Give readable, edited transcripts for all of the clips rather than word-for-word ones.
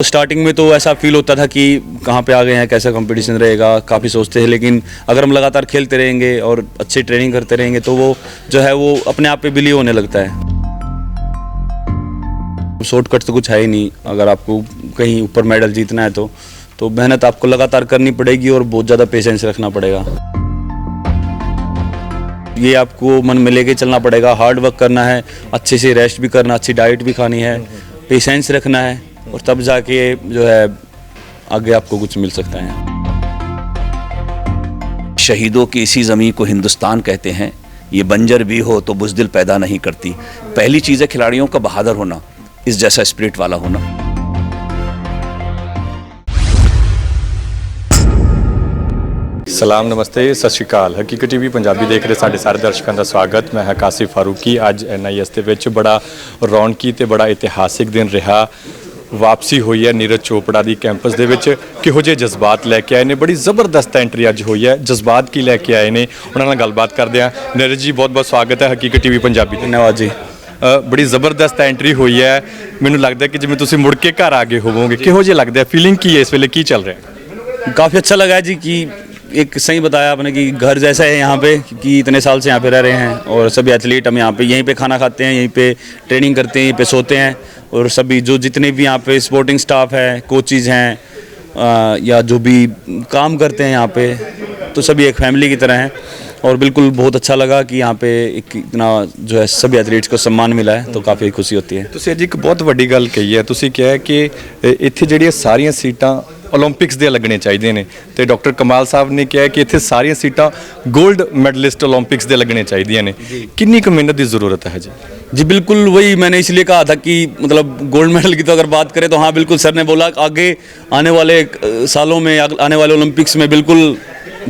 Starting में तो ऐसा फील होता था कि कहाँ पे आ गए हैं, कैसा कंपटीशन रहेगा, काफ़ी सोचते हैं। लेकिन अगर हम लगातार खेलते रहेंगे और अच्छी ट्रेनिंग करते रहेंगे तो वो जो है वो अपने आप पे बिलीव होने लगता है। शॉर्टकट तो कुछ है ही नहीं। अगर आपको कहीं ऊपर मेडल जीतना है तो मेहनत आपको लगातार करनी पड़ेगी और बहुत ज़्यादा पेशेंस रखना पड़ेगा। ये आपको मन में लेके चलना पड़ेगा, हार्ड वर्क करना है, अच्छे से रेस्ट भी करना, अच्छी डाइट भी खानी है, पेशेंस रखना है और तब जाके जो है आगे आपको कुछ मिल सकता है। शहीदों की इसी ज़मीं को हिंदुस्तान कहते हैं, ये बंजर भी हो तो बुज़दिल पैदा नहीं करती। पहली चीज़ है खिलाड़ियों का बहादुर होना, इस जैसा स्पिरिट वाला होना। सलाम नमस्ते सत श्री अकाल। हकीकत टीवी पंजाबी देख रहे साढ़े सारे दर्शकों का स्वागत। मैं कासिफ फारूकी। अज NIS ਦੇ ਵਿੱਚ बड़ा रौनकी ਤੇ बड़ा इतिहासिक दिन रहा। वापसी हुई है नीरज चोपड़ा की कैंपस ਦੇ ਵਿੱਚ ਕਿਹੋ ਜਿਹੇ जज्बात लैके आए ने। बड़ी जबरदस्त एंट्री अज हुई है। जज्बात की लैके आए ने उन्होंने गलबात करते हैं। नीरज जी बहुत बहुत स्वागत है हकीकत टीवी पंजाबी। धन्यवाद जी। बड़ी जबरदस्त एंट्री हुई है। मैनूं लगता है कि जिवें तुसीं मुड़ के घर आ गए होवोगे, किहो जिहा लगदा है, फीलिंग की है इस वेले, की चल रहा है? काफ़ी अच्छा लगा है जी कि एक सही बताया आपने कि घर जैसा है यहाँ पे, कि इतने साल से यहाँ पे रह रहे हैं और सभी एथलीट हम यहाँ पे यहीं पे खाना खाते हैं, यहीं पे ट्रेनिंग करते हैं, यहीं पे सोते हैं और सभी जो जितने भी यहाँ पे स्पोर्टिंग स्टाफ है, कोचेज़ हैं या जो भी काम करते हैं यहाँ पे, तो सभी एक फैमिली की तरह हैं। और बिल्कुल बहुत अच्छा लगा कि यहाँ पे एक इतना जो है सभी एथलीट्स को सम्मान मिला है, तो काफ़ी खुशी होती है। ਤੁਸੀਂ ਅੱਜ ਇੱਕ ਬਹੁਤ ਵੱਡੀ ਗੱਲ ਕਹੀ ਹੈ। ਤੁਸੀਂ ਕਿਹਾ ਕਿ ਇੱਥੇ ਜਿਹੜੀਆਂ ਸਾਰੀਆਂ ਸੀਟਾਂ ओलंपिक्स ਦੇ ਲੱਗਣੇ ਚਾਹੀਦੇ ਨੇ ਤੇ ਡਾਕਟਰ ਕਮਾਲ ਸਾਹਿਬ ਨੇ ਕਿਹਾ ਕਿ ਇੱਥੇ ਸਾਰੀਆਂ ਸੀਟਾਂ गोल्ड मेडलिस्ट ओलंपिक्स ਦੇ ਲੱਗਣੇ ਚਾਹੀਦੀਆਂ ਨੇ। कितनी ਕੁ मिहनत की ज़रूरत है जी? जी बिल्कुल, वही मैंने इसलिए कहा था कि मतलब गोल्ड मेडल की तो अगर बात करें तो हाँ बिल्कुल, सर ने बोला आगे आने वाले सालों में, आने वाले ओलंपिक्स में बिल्कुल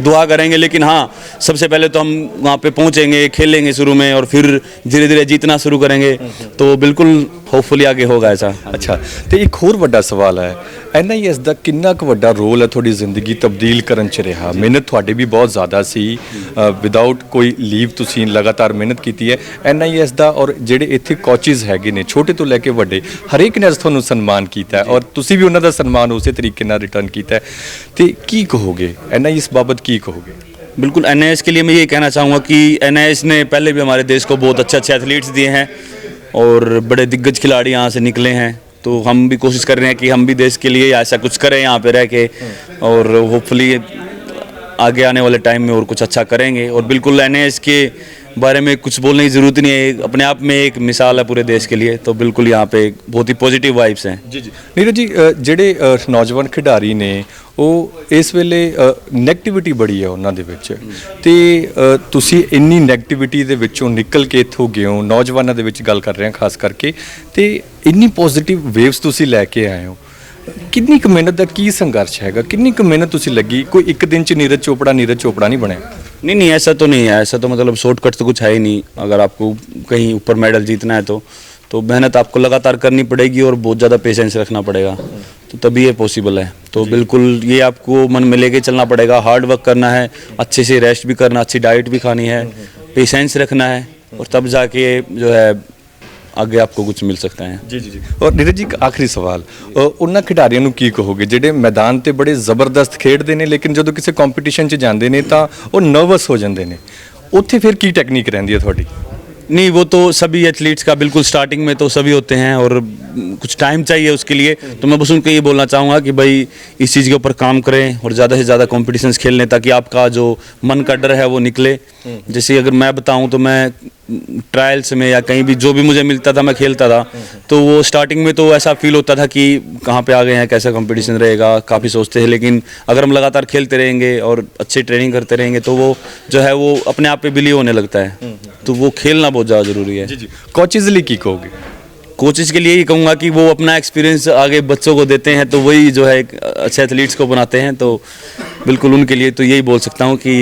दुआ करेंगे। लेकिन हाँ, सबसे पहले तो हम वहाँ पे पहुँचेंगे, खेलेंगे शुरू में और फिर धीरे धीरे जीतना शुरू करेंगे, तो बिल्कुल होपफुली आगे होगा ऐसा। अच्छा, तो एक होर वड्डा सवाल है, NIS ਦਾ ਕਿੰਨਾ ਕੁ ਵੱਡਾ ਰੋਲ ਹੈ ਤੁਹਾਡੀ ਜ਼ਿੰਦਗੀ ਤਬਦੀਲ ਕਰਨ 'ਚ ਰਿਹਾ? ਮਿਹਨਤ ਤੁਹਾਡੀ ਵੀ ਬਹੁਤ ਜ਼ਿਆਦਾ ਸੀ, ਵਿਦਆਊਟ ਕੋਈ ਲੀਵ ਤੁਸੀਂ ਲਗਾਤਾਰ ਮਿਹਨਤ ਕੀਤੀ ਹੈ। NIS ਦਾ ਔਰ ਜਿਹੜੇ ਇੱਥੇ ਕੋਚਿਸ ਹੈਗੇ ਨੇ ਛੋਟੇ ਤੋਂ ਲੈ ਕੇ ਵੱਡੇ, ਹਰੇਕ ਨੇ ਅੱਜ ਤੁਹਾਨੂੰ ਸਨਮਾਨ ਕੀਤਾ ਔਰ ਤੁਸੀਂ ਵੀ ਉਹਨਾਂ ਦਾ ਸਨਮਾਨ ਉਸੇ ਤਰੀਕੇ ਨਾਲ ਰਿਟਰਨ ਕੀਤਾ। ਤੇ ਕੀ ਕਹੋਗੇ NIS ਬਾਬਤ, ਕੀ ਕਹੋਗੇ? बिल्कुल, NIS के लिए मैं ये कहना चाहूँगा कि NIS ने पहले भी हमारे देश को बहुत अच्छे अच्छे एथलीट्स दिए हैं और बड़े दिग्गज खिलाड़ी यहाँ से निकले हैं। तो हम भी कोशिश कर रहे हैं कि हम भी देश के लिए ऐसा कुछ करें यहाँ पे रह के और होपफुली आगे आने वाले टाइम में और कुछ अच्छा करेंगे। और बिल्कुल NIS के बारे में कुछ बोलने की ज़रूरत नहीं है, अपने आप में एक मिसाल है पूरे देश के लिए। तो बिल्कुल यहाँ पे बहुत ही पॉजिटिव वाइब्स हैं। जी जी नीरज जी, ਜਿਹੜੇ ਨੌਜਵਾਨ ਖਿਡਾਰੀ ਨੇ ਉਹ ਇਸ ਵੇਲੇ ਨੈਗੇਟਿਵਿਟੀ ਬੜੀ ਹੈ ਉਹਨਾਂ ਦੇ ਵਿੱਚ, ਤੇ ਤੁਸੀਂ ਇੰਨੀ ਨੈਗੇਟਿਵਿਟੀ ਦੇ ਵਿੱਚੋਂ ਨਿਕਲ ਕੇ ਇੱਥੋਂ ਗਏ ਹੋ, ਨੌਜਵਾਨਾਂ ਦੇ ਵਿੱਚ ਗੱਲ ਕਰ ਰਹੇ ਹਾਂ ਖਾਸ ਕਰਕੇ, ਤੇ ਇੰਨੀ ਪੋਜ਼ਿਟਿਵ ਵੇਵਸ ਤੁਸੀਂ ਲੈ ਕੇ ਆਏ ਹੋ। ਕਿੰਨੀ ਕੁ ਮਿਹਨਤ ਦਾ ਕੀ ਸੰਘਰਸ਼ ਹੈਗਾ, ਕਿੰਨੀ ਕੁ ਮਿਹਨਤ ਤੁਸੀਂ ਲੱਗੀ? ਕੋਈ ਇੱਕ ਦਿਨ 'ਚ नीरज चोपड़ा नहीं बने। नहीं, ऐसा तो नहीं है। ऐसा तो मतलब शॉर्टकट तो कुछ है ही नहीं। अगर आपको कहीं ऊपर मेडल जीतना है तो मेहनत आपको लगातार करनी पड़ेगी और बहुत ज़्यादा पेशेंस रखना पड़ेगा, तो तभी ये पॉसिबल है। तो बिल्कुल ये आपको मन में लेके चलना पड़ेगा, हार्ड वर्क करना है, अच्छे से रेस्ट भी करना, अच्छी डाइट भी खानी है, पेशेंस रखना है और तब जाके जो है आगे आपको कुछ मिल सकता है। जी जी जी। और नीरज जी, एक आखिरी सवाल, उन्होंने खिडारियों ਨੂੰ ਕੀ ਕਹੋਗੇ ਜਿਹੜੇ मैदान ਤੇ ਬੜੇ ਜ਼ਬਰਦਸਤ ਖੇਡਦੇ ਨੇ ਲੇਕਿਨ ਜਦੋਂ ਕਿਸੇ ਕੰਪੀਟੀਸ਼ਨ 'ਚ ਜਾਂਦੇ ਨੇ ਤਾਂ ਉਹ ਨਰਵਸ ਹੋ ਜਾਂਦੇ ਨੇ, ਉੱਥੇ ਫਿਰ ਕੀ ਟੈਕਨੀਕ ਰਹਿੰਦੀ ਹੈ ਤੁਹਾਡੀ? नहीं, वो तो सभी एथलीट्स का बिल्कुल स्टार्टिंग में तो सभी होते हैं और कुछ टाइम चाहिए उसके लिए। तो मैं बस उनको ये बोलना चाहूँगा कि भाई इस चीज़ के ऊपर काम करें और ज़्यादा से ज़्यादा कॉम्पिटिशन्स खेल लें ताकि आपका जो मन का डर है वो निकले। जैसे अगर मैं बताऊँ तो मैं ट्रायल्स में या कहीं भी जो भी मुझे मिलता था मैं खेलता था, तो वो स्टार्टिंग में तो ऐसा फील होता था कि कहाँ पे आ गए हैं, कैसा कंपटीशन रहेगा, काफ़ी सोचते हैं। लेकिन अगर हम लगातार खेलते रहेंगे और अच्छी ट्रेनिंग करते रहेंगे तो वो जो है वो अपने आप पे बिलीव होने लगता है, तो वो खेलना बहुत ज़्यादा ज़रूरी है। जी जी। कोचेज़ लिए की कहोगे? कोचेज़ के लिए ही कहूँगा कि वो अपना एक्सपीरियंस आगे बच्चों को देते हैं, तो वही जो है अच्छे एथलीट्स को बनाते हैं। तो बिल्कुल उनके लिए तो यही बोल सकता हूँ कि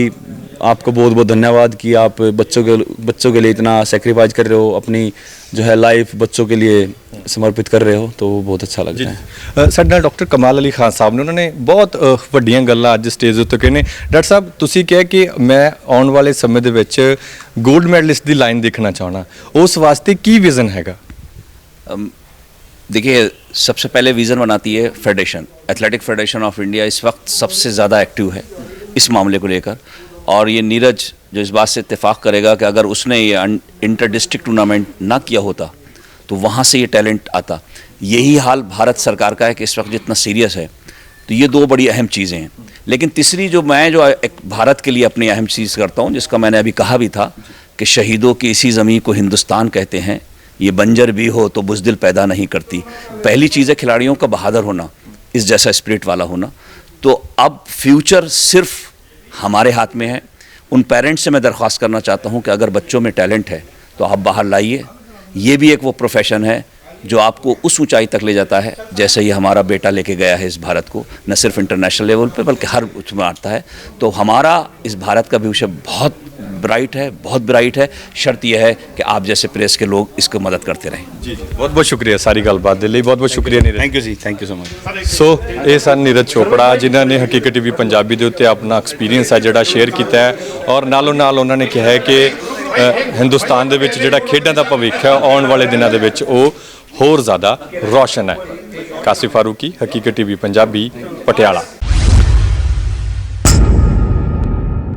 आपको बहुत बहुत धन्यवाद कि आप बच्चों के लिए इतना सेक्रीफाइस कर रहे हो, अपनी जो है लाइफ बच्चों के लिए समर्पित कर रहे हो, तो वो बहुत अच्छा लगता है। ਸਾਡੇ ਨਾਲ ਡਾਕਟਰ ਕਮਾਲ ਅਲੀ ਖਾਨ ਸਾਹਿਬ ਨੇ, ਉਹਨਾਂ ਨੇ ਬਹੁਤ ਵੱਡੀਆਂ ਗੱਲਾਂ ਅੱਜ ਸਟੇਜ ਉੱਤੇ ਕਹੇ ਨੇ। ਡਾਕਟਰ ਸਾਹਿਬ, ਤੁਸੀਂ ਕਿਹਾ ਕਿ ਮੈਂ ਆਉਣ ਵਾਲੇ ਸਮੇਂ ਦੇ ਵਿੱਚ 골ਡ ਮੈਡਲਿਸਟ ਦੀ ਲਾਈਨ ਦੇਖਣਾ ਚਾਹਣਾ, ਉਸ ਵਾਸਤੇ ਕੀ ਵਿਜ਼ਨ ਹੈਗਾ? देखिए, सबसे पहले विज़न बनाती है federation. Athletic federation of India इस वक्त सबसे ज़्यादा एक्टिव है इस मामले को लेकर, और ये नीरज जो इस बात से इत्तेफाक करेगा कि अगर उसने ये इंटर डिस्ट्रिक्ट टूर्नामेंट ना किया होता तो वहाँ से ये टैलेंट आता। यही हाल भारत सरकार का है कि इस वक्त जितना सीरियस है, तो ये दो बड़ी अहम चीज़ें हैं। लेकिन तीसरी जो एक भारत के लिए अपनी अहम चीज़ करता हूँ, जिसका मैंने अभी कहा भी था कि शहीदों की इसी ज़मीं को हिंदुस्तान कहते हैं, ये बंजर भी हो तो बुज़दिल पैदा नहीं करती। पहली चीज़ है खिलाड़ियों का बहादुर होना, इस जैसा स्पिरिट वाला होना। तो अब फ्यूचर सिर्फ हमारे हाथ में है। उन पेरेंट्स से मैं दरख्वास्त करना चाहता हूँ कि अगर बच्चों में टैलेंट है तो आप बाहर लाइए। ये भी एक वो प्रोफेशन है जो आपको उस ऊंचाई तक ले जाता है जैसे ये हमारा बेटा लेके गया है इस भारत को, न सिर्फ इंटरनेशनल लेवल पे बल्कि हर उसमें आता है। तो हमारा इस भारत का भविष्य बहुत ब्राइट है, बहुत ब्राइट है। शर्त यह है कि आप जैसे प्रेस के लोग इसको मदद करते रहें। जी बहुत बहुत शुक्रिया सारी गलबात ਦੇ ਲਈ ਬਹੁਤ ਬਹੁਤ ਸ਼ੁਕਰੀਆ ਨੀਰਜ। थैंक यू जी, thank you so much. So ਇਹ ਸਨ ਨੀਰਜ ਚੋਪੜਾ ਜਿਨ੍ਹਾਂ ਨੇ ਹਕੀਕਤ ਟੀਵੀ ਪੰਜਾਬੀ ਦੇ ਉੱਤੇ ਆਪਣਾ ਐਕਸਪੀਰੀਅੰਸ ਹੈ ਜਿਹੜਾ ਸ਼ੇਅਰ ਕੀਤਾ ਹੈ, ਔਰ ਨਾਲੋਂ ਨਾਲ ਉਹਨਾਂ ਨੇ ਕਿਹਾ ਹੈ ਕਿ ਹਿੰਦੁਸਤਾਨ ਦੇ ਵਿੱਚ ਜਿਹੜਾ ਖੇਡਾਂ ਦਾ ਭਵਿੱਖ ਹੈ ਆਉਣ ਵਾਲੇ ਦਿਨਾਂ ਦੇ ਵਿੱਚ ਉਹ ਹੋਰ ਜ਼ਿਆਦਾ ਰੌਸ਼ਨ ਹੈ। ਕਾਸਿਫ ਫਾਰੂਕੀ, ਹਕੀਕਤ ਟੀਵੀ ਪੰਜਾਬੀ, ਪਟਿਆਲਾ।